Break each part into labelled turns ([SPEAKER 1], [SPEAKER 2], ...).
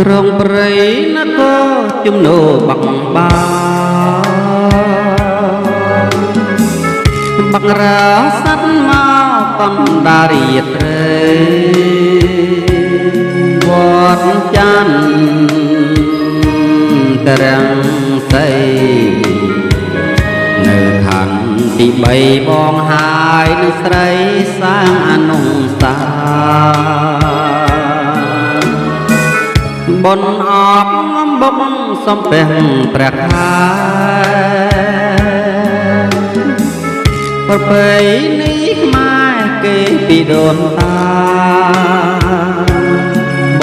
[SPEAKER 1] ក្រុងព្រៃនគរជំនោបាក់បាបាក់រាសត្វមកកំដារីត្រីវត្តច័ន្ទរាំងសីនៅខណ្ឌទី3បងហើយនឹងស្រីសាងអនុសាបុណ្យអបបុកសំពះព្រះខែប្រពៃនេះខ្មែរគេពីដូនតាប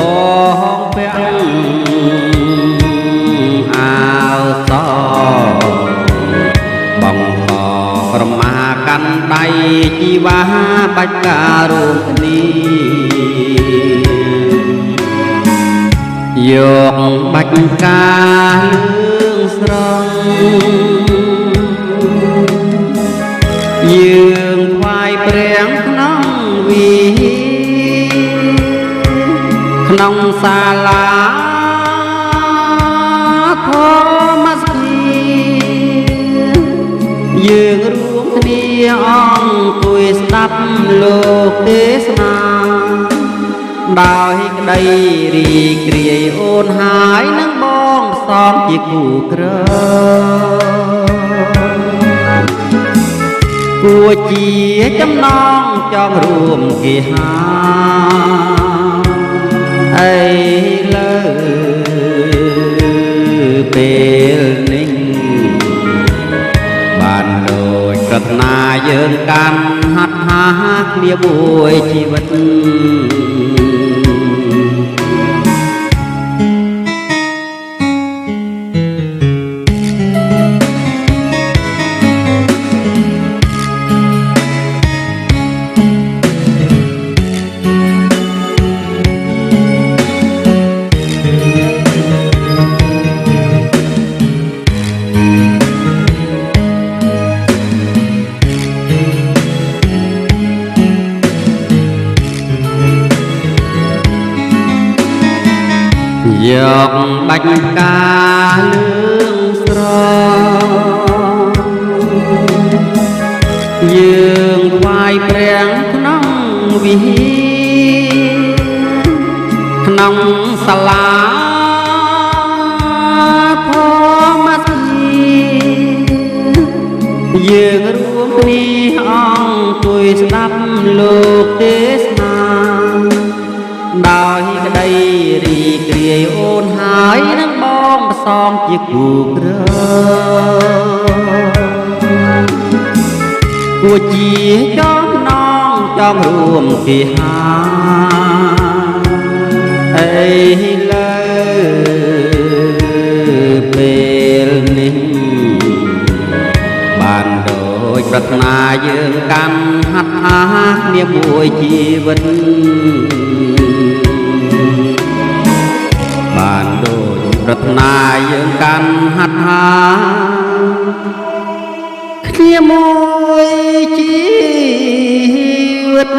[SPEAKER 1] ងពាក់អាវសបងកក្រមាកាន់ដៃជីវ៉ាបាច់ការរួមគ្នាយកបាច់ការលឿងស្រង់យើងថ្វាយព្រះក្នុងវិក្នុងសាលាធម្មស្ទីយើងរួមគ្នាអង្គុយស្ដាប់លោកទេសនាដោយក្តីរីករាយអូនហើយនឹងបងផ្សំជាគូក្រគួរជាចំណងចង់រួមគេហាអីលើពេលនេះបានដូចប្រាថ្នាយើងកាន់ហាត់ហាគ្នាមួយជីវិតយកបាច់ការលឿងស្រស់យើងថ្វាយព្រះក្នុងវិហារក្នុងសាលាធម្មស្ទីយើងរួមគ្នាអង្គុយស្ដាប់លោកទេសនាដោយក្តីរីករាយអូនហើយនឹងបងផ្សំជាគូក្រគួរជាចំណងចង់រួមគេហាអីលើពេលនេះបានដូចប្រាថ្នាយើងកាន់ហាត់ហាគ្នាមួយជីវិតបានដូចប្រាថ្នាយើងកាន់ហាត់ហាគ្នាមួយជីវិត